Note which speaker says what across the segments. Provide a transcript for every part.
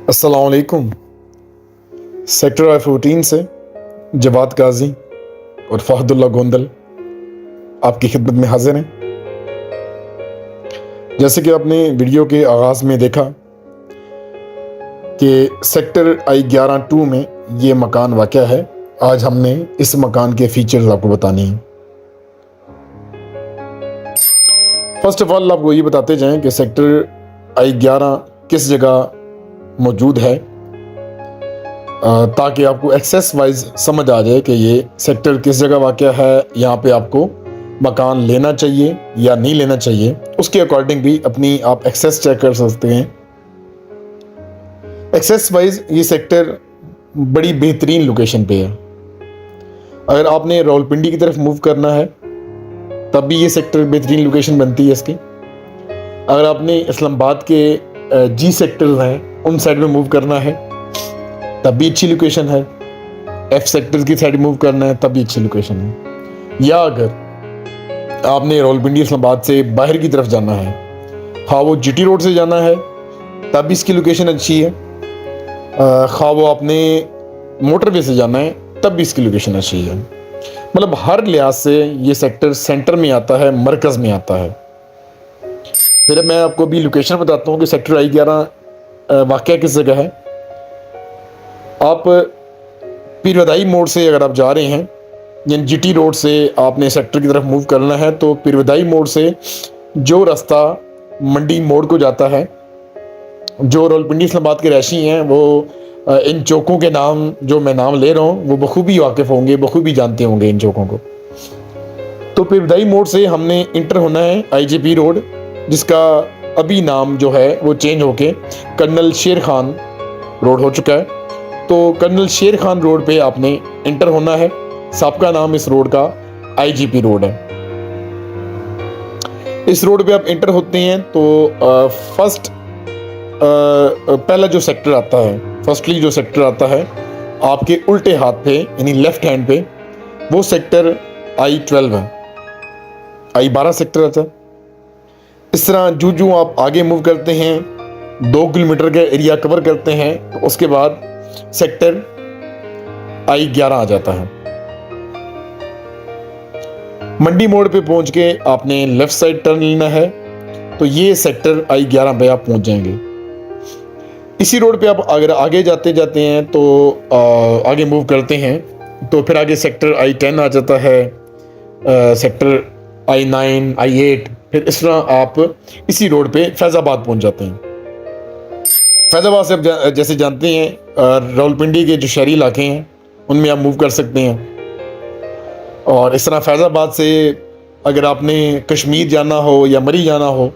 Speaker 1: अस्सलाम वालेकुम। Sector F14 से जवाद काजी और फहदुल्ला गोंदल आपकी खिदमत में हाजिर हैं। जैसे कि आपने वीडियो के आगाज़ में देखा कि सेक्टर I-11-2 में ये मकान वाक़या है। आज हमने इस मकान के फीचर्स आपको बताने हैं। फर्स्ट ऑफ ऑल आपको ये बताते जाएं कि सेक्टर I-11 किस जगह मौजूद है, ताकि आपको एक्सेस वाइज समझ आ जाए कि ये सेक्टर किस जगह वाक़या है, यहाँ पे आपको मकान लेना चाहिए या नहीं लेना चाहिए। उसके अकॉर्डिंग भी अपनी आप एक्सेस चेक कर सकते हैं। एक्सेस वाइज ये सेक्टर बड़ी बेहतरीन लोकेशन पे है। अगर आपने रावलपिंडी की तरफ मूव करना है तब भी ये सेक्टर बेहतरीन लोकेशन बनती है इसकी। अगर आपने इस्लामाबाद के जी सेक्टर हैं उन साइड में मूव करना है तब भी अच्छी लोकेशन है। एफ सेक्टर की साइड मूव करना है तब भी अच्छी लोकेशन है। या अगर आपने रावलपिंडी इस्लामाबाद से बाहर की तरफ जाना है, हाँ वो जीटी रोड से जाना है तब भी इसकी लोकेशन अच्छी है। हाँ वो आपने मोटरवे से जाना है तब भी इसकी लोकेशन अच्छी है। मतलब हर लिहाज से ये सेक्टर सेंटर में आता है, मरकज़ में आता है। फिर मैं आपको भी लोकेशन बताता हूँ कि सेक्टर I-11 वाक़या किस जगह है। आप पीरवदाई मोड़ से अगर आप जा रहे हैं, यानी जीटी रोड से आपने सेक्टर की तरफ मूव करना है, तो पीरवदाई मोड़ से जो रास्ता मंडी मोड़ को जाता है, जो रावलपिंडी इस्लामाबाद के रहशी हैं वो इन चौकों के नाम जो मैं नाम ले रहा हूँ वो बखूबी वाकिफ़ होंगे, बखूबी जानते होंगे इन चौकों को। तो पीरवदाई मोड़ से हमने इंटर होना है IJP रोड, जिसका अभी नाम जो है वो चेंज होके कर्नल शेर खान रोड हो चुका है। तो कर्नल शेर खान रोड पे आपने इंटर होना है। सबका नाम इस रोड का IJP रोड है। इस रोड पे आप इंटर होते हैं तो पहला जो सेक्टर आता है, फर्स्टली जो सेक्टर आता है आपके उल्टे हाथ पे यानी लेफ्ट हैंड पे, वो सेक्टर I-12 है। I-12 सेक्टर आता है। इस तरह जो आप आगे मूव करते हैं, 2 किलोमीटर का एरिया कवर करते हैं, तो उसके बाद सेक्टर I-11 आ जाता है। मंडी मोड़ पे पहुंच के आपने लेफ्ट साइड टर्न लेना है, तो ये सेक्टर I-11 पे आप पहुंच जाएंगे। इसी रोड पे आप अगर आगे जाते जाते हैं तो आगे मूव करते हैं तो फिर आगे सेक्टर I-10 आ जाता है, सेक्टर I-9, I-8, फिर इस तरह आप इसी रोड पे फैज़ाबाद पहुंच जाते हैं। फैज़ाबाद से आप जैसे जानते हैं रावलपिंडी के जो शहरी इलाके हैं उनमें आप मूव कर सकते हैं। और इस तरह फैज़ाबाद से अगर आपने कश्मीर जाना हो या मरी जाना हो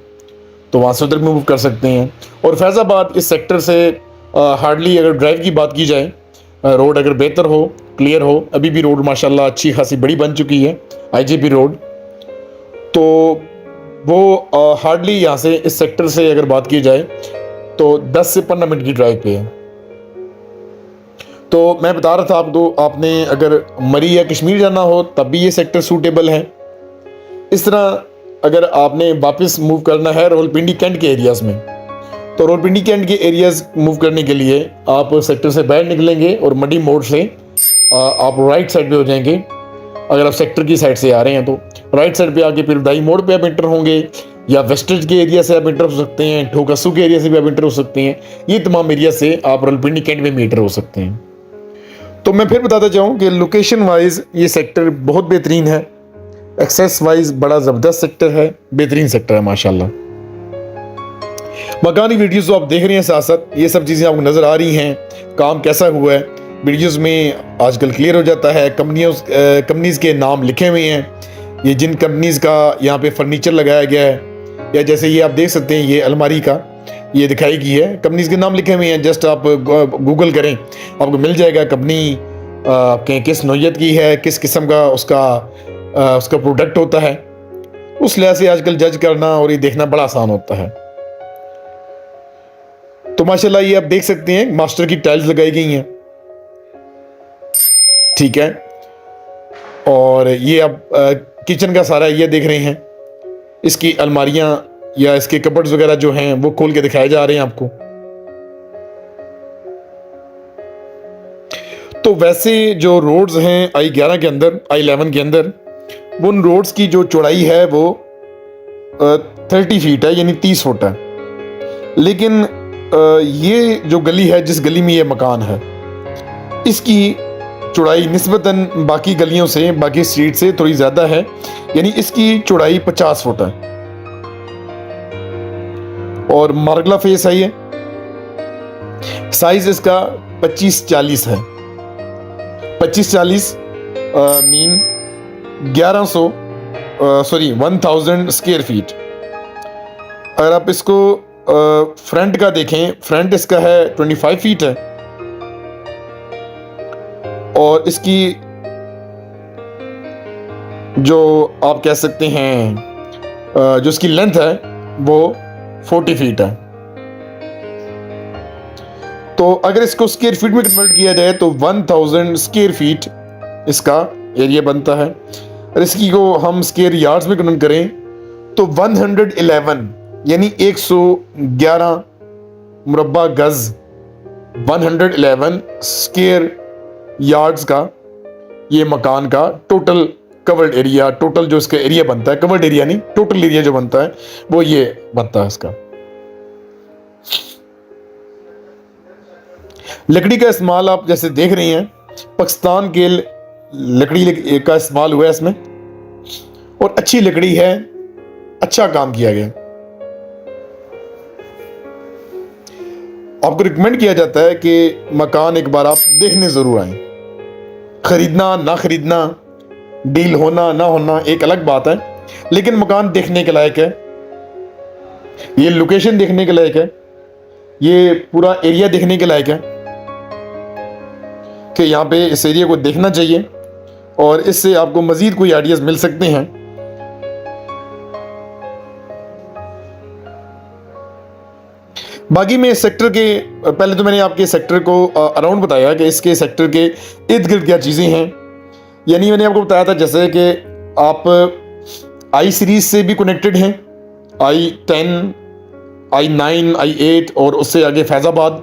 Speaker 1: तो वहाँ से उधर मूव कर सकते हैं। और फैज़ाबाद इस सेक्टर से हार्डली अगर ड्राइव की बात की जाए, रोड अगर बेहतर हो, क्लियर हो, अभी भी रोड माशाल्लाह अच्छी खासी बड़ी बन चुकी है IJP रोड, तो वो हार्डली यहाँ से इस सेक्टर से अगर बात की जाए तो 10 से 15 मिनट की ड्राइव पे है। तो मैं बता रहा था आपको, आपने अगर मरी या कश्मीर जाना हो तब भी ये सेक्टर सूटेबल है। इस तरह अगर आपने वापस मूव करना है रावलपिंडी कैंट के एरियाज़ में, तो रावलपिंडी कैंट के एरियाज़ मूव करने के लिए आप सेक्टर से बाहर निकलेंगे और मंडी मोड़ से आप राइट साइड पे हो जाएंगे। अगर आप सेक्टर की साइड से आ रहे हैं तो राइट साइड पे आके पीरवदाई मोड़ पे आप इंटर होंगे, या वेस्टेज के एरिया से आप इंटर हो सकते हैं, ठोकसू के एरिया से भी आप इंटर हो सकते हैं। ये तमाम एरिया से आप रावलपिंडी कैंट में भी इंटर हो सकते हैं। तो मैं फिर बताता चाहूँ कि लोकेशन वाइज ये सेक्टर बहुत बेहतरीन है। एक्सेस वाइज बड़ा ज़बरदस्त सेक्टर है, बेहतरीन सेक्टर है माशाल्लाह। मकानी वीडियोज़ तो आप देख रहे हैं, साथ साथ ये सब चीज़ें आपको नज़र आ रही हैं। काम कैसा हुआ है वीडियोज़ में आजकल क्लियर हो जाता है। कंपनीज़ के नाम लिखे हुए हैं, ये जिन कंपनीज़ का यहाँ पे फर्नीचर लगाया गया है, या जैसे ये आप देख सकते हैं ये अलमारी का ये दिखाई गई है, कंपनीज़ के नाम लिखे हुए हैं। जस्ट आप गूगल करें आपको मिल जाएगा कंपनी आपके किस नौयत की है, किस किस्म का उसका प्रोडक्ट होता है। उस लिहाज से आजकल जज करना और ये देखना बड़ा आसान होता है। तो माशाल्लाह ये आप देख सकते हैं मास्टर की टाइल्स लगाई गई हैं, ठीक है। और ये आप किचन का सारा एरिया देख रहे हैं। इसकी अलमारियां या इसके कबर्ड्स वगैरह जो हैं वो खोल के दिखाए जा रहे हैं आपको। तो वैसे जो रोड्स हैं I11 के अंदर, I11 के अंदर, वो उन रोड्स की जो चौड़ाई है वो 30 फीट है, यानी 30 फुट है। लेकिन ये जो गली है, जिस गली में ये मकान है, इसकी चौड़ाई निस्बतन बाकी गलियों से, बाकी स्ट्रीट से थोड़ी ज़्यादा है, यानी इसकी चौड़ाई 50 फुट है। और मार्गला फेस है ये। साइज इसका 25-40 है। 25-40 मीन 1000 स्क्वायर फीट। अगर आप इसको फ्रंट का देखें, फ्रंट इसका है 25 फीट है, और इसकी जो आप कह सकते हैं जो इसकी लेंथ है वो 40 फीट है। तो अगर इसको स्क्वायर फीट में कन्वर्ट किया जाए तो 1000 स्क्वायर फीट इसका एरिया बनता है। और इसकी को हम स्क्वायर यार्ड्स में कन्वर्ट करें तो 111 यानी 111 मुरब्बा गज, 111 स्क्वायर यार्ड्स का ये मकान का टोटल कवर्ड एरिया, टोटल जो इसका एरिया बनता है, कवर्ड एरिया नहीं, टोटल एरिया जो बनता है वो ये बनता है इसका। लकड़ी का इस्तेमाल आप जैसे देख रहे हैं, पाकिस्तान के लकड़ी का इस्तेमाल हुआ है इसमें, और अच्छी लकड़ी है, अच्छा काम किया गया। आपको रिकमेंड किया जाता है कि मकान एक बार आप देखने जरूर आए। खरीदना ना खरीदना, डील होना ना होना एक अलग बात है, लेकिन मकान देखने के लायक है, ये लोकेशन देखने के लायक है, ये पूरा एरिया देखने के लायक है कि यहाँ पे इस एरिया को देखना चाहिए, और इससे आपको मजीद कोई आइडियाज मिल सकते हैं। बाकी में इस सेक्टर के, पहले तो मैंने आपके सेक्टर को अराउंड बताया कि इसके सेक्टर के इर्द गिर्द क्या चीज़ें हैं। यानी मैंने आपको बताया था जैसे कि आप I सीरीज से भी कनेक्टेड हैं, I10, I9, I8 और उससे आगे फैज़ाबाद,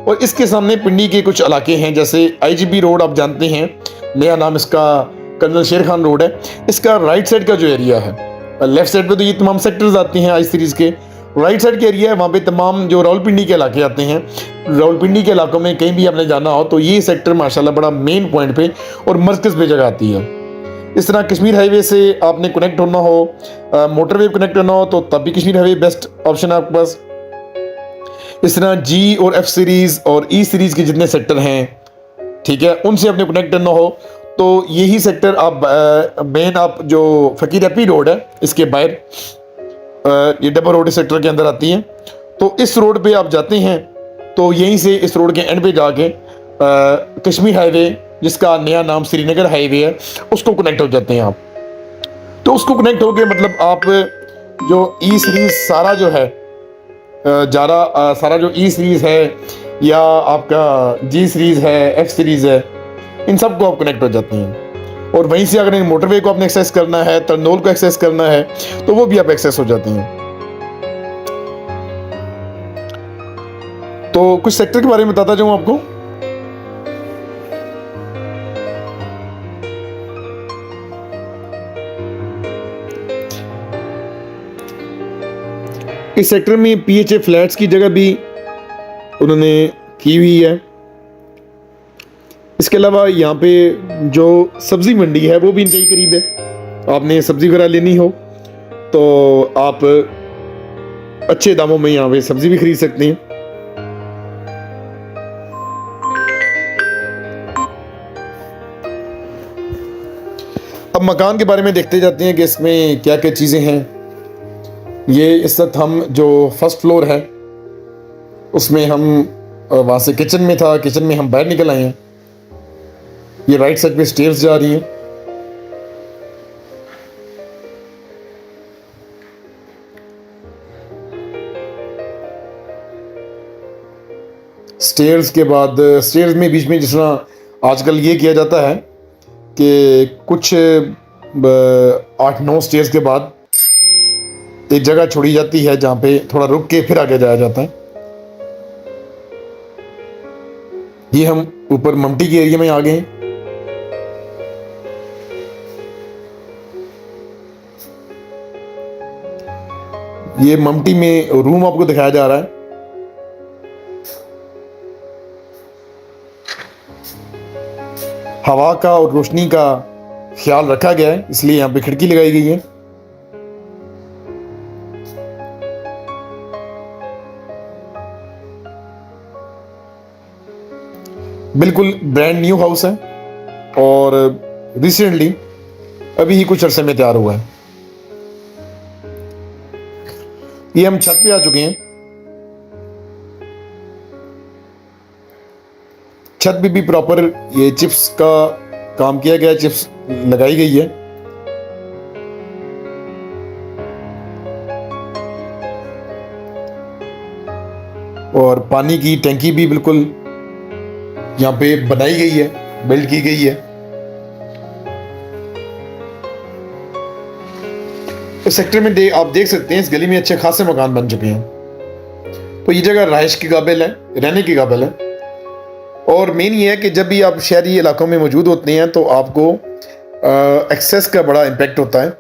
Speaker 1: और इसके सामने पिंडी के कुछ इलाके हैं जैसे IGB रोड आप जानते हैं, नया नाम इसका कर्नल शेर खान रोड है। इसका राइट साइड का जो एरिया है, लेफ्ट साइड पे तो ये तमाम सेक्टर्स आते हैं I सीरीज के, राइट साइड के एरिया है वहाँ पे तमाम जो रावलपिंडी के इलाके आते हैं। रावलपिंडी के इलाकों में कहीं भी आपने जाना हो तो ये सेक्टर माशाल्लाह बड़ा मेन पॉइंट पे और मरकज़ पे जगह आती है। इस तरह कश्मीर हाईवे से आपने कनेक्ट होना हो, मोटरवे कनेक्ट होना हो तो तब भी कश्मीर हाईवे बेस्ट ऑप्शन है आपके पास। इस तरह G और F सीरीज़ और E सीरीज़ के जितने सेक्टर हैं, ठीक है, उनसे आपने कनेक्ट करना हो तो यही सेक्टर आप मेन आप जो फ़कीर अपी रोड है इसके बाहर, ये डबल रोड सेक्टर के अंदर आती हैं, तो इस रोड पे आप जाते हैं तो यहीं से इस रोड के एंड पे जाके कश्मीर हाईवे जिसका नया नाम श्रीनगर हाईवे है उसको कनेक्ट हो जाते हैं आप। तो उसको कनेक्ट होके मतलब आप जो E सीरीज़ सारा जो है सारा जो E सीरीज़ है या आपका G सीरीज़ है, F सीरीज़ है, इन सब को आप कनेक्ट हो जाते हैं। और वहीं से अगर मोटरवे को आपने एक्सेस करना है, तरनोल को एक्सेस करना है तो वो भी आप एक्सेस हो जाते हैं। तो कुछ सेक्टर के बारे में बताता जाऊं आपको। इस सेक्टर में PHA फ्लैट्स की जगह भी उन्होंने की हुई है। इसके अलावा यहाँ पे जो सब्जी मंडी है वो भी इनके ही करीब है। आपने सब्जी वगैरह लेनी हो तो आप अच्छे दामों में यहाँ पे सब्जी भी खरीद सकते हैं। अब मकान के बारे में देखते जाते हैं कि इसमें क्या क्या चीज़ें हैं। ये इस वक्त हम जो फर्स्ट फ्लोर है उसमें हम वहाँ से किचन में था, किचन में हम बाहर निकल आए हैं। ये राइट साइड पे स्टेयर्स जा रही हैं। स्टेयर्स के बाद स्टेयर्स में बीच में जिस तरह आजकल ये किया जाता है कि कुछ 8-9 स्टेयर्स के बाद एक जगह छोड़ी जाती है जहाँ पे थोड़ा रुक के फिर आगे जाया जाता है। ये हम ऊपर ममटी के एरिया में आ गए हैं। ये ममटी में रूम आपको दिखाया जा रहा है। हवा का और रोशनी का ख्याल रखा गया है, इसलिए यहाँ पे खिड़की लगाई गई है। बिल्कुल ब्रांड न्यू हाउस है और रिसेंटली अभी ही कुछ अरसे में तैयार हुआ है। ये हम छत पे आ चुके हैं। छत पे भी प्रॉपर ये चिप्स का काम किया गया है, चिप्स लगाई गई है। और पानी की टैंकी भी बिल्कुल यहाँ पे बनाई गई है, बिल्ड की गई है। इस सेक्टर में आप देख सकते हैं इस गली में अच्छे खासे मकान बन चुके हैं। तो ये जगह रहायश के काबिल है, रहने के काबिल है। और मेन ये है कि जब भी आप शहरी इलाकों में मौजूद होते हैं तो आपको एक्सेस का बड़ा इम्पेक्ट होता है।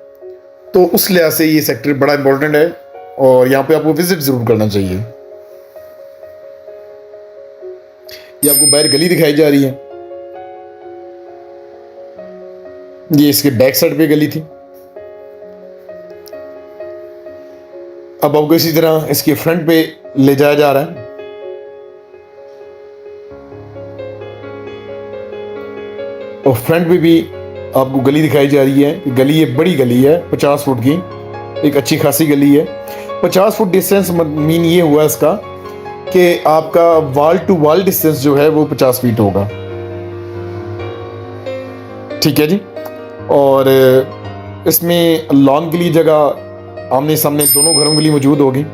Speaker 1: तो उस लिहाज से ये सेक्टर बड़ा इंपॉर्टेंट है और यहाँ पे आपको विजिट ज़रूर करना चाहिए। ये आपको बाहर गली दिखाई जा रही है, ये इसके बैक साइड पे गली थी। अब आपको इसी तरह इसके फ्रंट पे ले जाया जा रहा है। और फ्रंट पे भी आपको गली दिखाई जा रही है कि गली ये बड़ी गली है, 50 फुट की, एक अच्छी खासी गली है। 50 फुट डिस्टेंस मीन ये हुआ इसका कि आपका वॉल टू वॉल डिस्टेंस जो है वो 50 फीट होगा। ठीक है जी। और इसमें लॉन के लिए जगह आमने सामने दोनों घरों के लिए मौजूद होगी।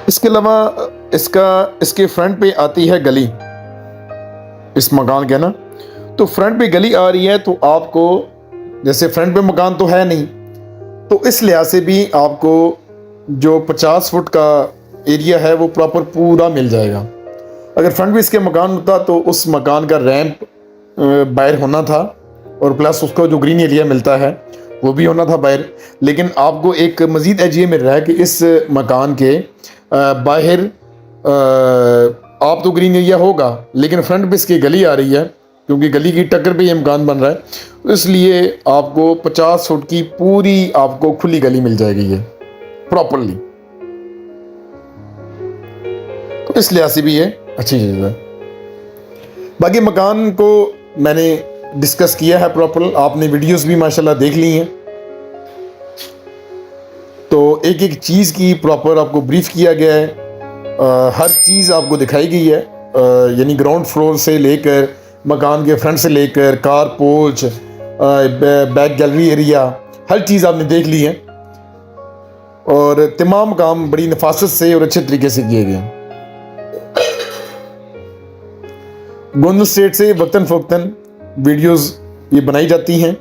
Speaker 1: इसके अलावा इसके फ्रंट पे आती है गली, इस मकान के ना। तो फ्रंट पे गली आ रही है तो आपको, जैसे फ्रंट पे मकान तो है नहीं, तो इस लिहाज से भी आपको जो 50 फुट का एरिया है वो प्रॉपर पूरा मिल जाएगा। अगर फ्रंट पे इसके मकान होता तो उस मकान का रैंप बाहर होना था और प्लस उसको जो ग्रीन एरिया मिलता है वो भी होना था बाहर। लेकिन आपको एक मज़ीद एज ये मिल रहा है कि इस मकान के बाहर आप तो ग्रीन एरिया होगा, लेकिन फ्रंट पे इसकी गली आ रही है क्योंकि गली की टक्कर पे ये मकान बन रहा है, तो इसलिए आपको 50 फुट की पूरी आपको खुली गली मिल जाएगी ये प्रॉपरली। तो इस लिहाज से भी ये अच्छी चीज़ है। बाकी मकान को मैंने डिस्कस किया है प्रॉपर, आपने वीडियोस भी माशाल्लाह देख ली हैं। तो एक एक चीज़ की प्रॉपर आपको ब्रीफ किया गया है, हर चीज़ आपको दिखाई गई है, यानी ग्राउंड फ्लोर से लेकर मकान के फ्रंट से लेकर car porch, back gallery area, हर चीज़ आपने देख ली है। और तमाम काम बड़ी नफासत से और अच्छे तरीके से किए गए। गोंदल स्टेट से वक्तन फ़वक्तन वीडियोस ये बनाई जाती हैं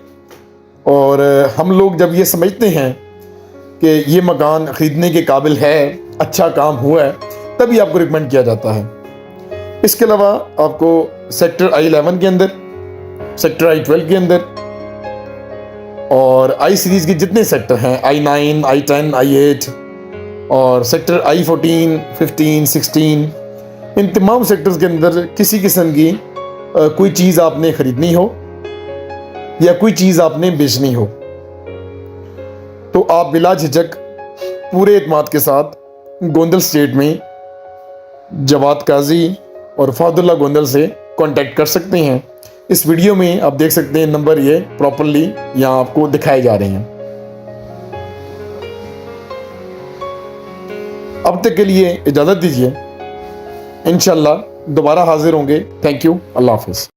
Speaker 1: और हम लोग जब ये समझते हैं कि ये मकान ख़रीदने के काबिल है, अच्छा काम हुआ है, तभी आपको रिकमेंड किया जाता है। इसके अलावा आपको सेक्टर I11 के अंदर, सेक्टर I12 के अंदर और I सीरीज़ के जितने सेक्टर हैं, I9, I10, I8 और सेक्टर I14, 15, 16, इन तमाम सेक्टर्स के अंदर किसी किस्म की कोई चीज़ आपने ख़रीदनी हो या कोई चीज़ आपने बेचनी हो तो आप बिला झिझक पूरे एतमाद के साथ गोंदल स्टेट में जवाद काजी और फहदुल्ला गोंदल से कांटेक्ट कर सकते हैं। इस वीडियो में आप देख सकते हैं नंबर ये प्रॉपरली यहाँ आपको दिखाए जा रहे हैं। अब तक के लिए इजाज़त दीजिए, इंशाल्लाह दोबारा हाजिर होंगे। थैंक यू, अल्लाह हाफिज़।